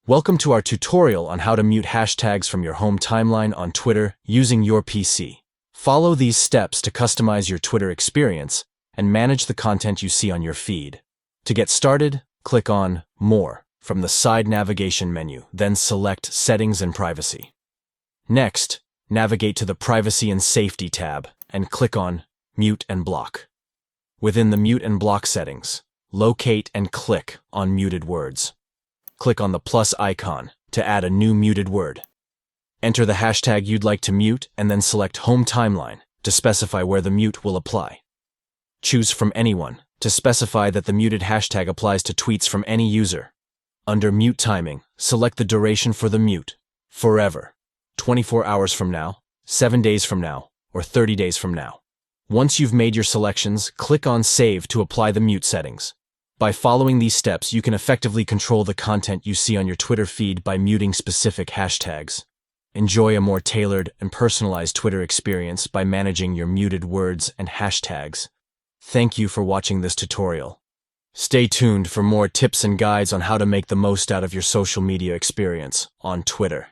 Welcome to our tutorial on how to mute hashtags from your home timeline on Twitter using your PC. Follow these steps to customize your Twitter experience and manage the content you see on your feed. To get started, click on More from the side navigation menu, then select Settings and Privacy. Next, navigate to the Privacy and Safety tab and click on Mute and Block. Within the Mute and Block settings, locate and click on Muted Words. Click on the plus icon to add a new muted word. Enter the hashtag you'd like to mute and then select Home Timeline to specify where the mute will apply. Choose from Anyone to specify that the muted hashtag applies to tweets from any user. Under Mute Timing, select the duration for the mute: forever, 24 hours from now, 7 days from now, or 30 days from now. Once you've made your selections, click on Save to apply the mute settings. By following these steps, you can effectively control the content you see on your Twitter feed by muting specific hashtags. Enjoy a more tailored and personalized Twitter experience by managing your muted words and hashtags. Thank you for watching this tutorial. Stay tuned for more tips and guides on how to make the most out of your social media experience on Twitter.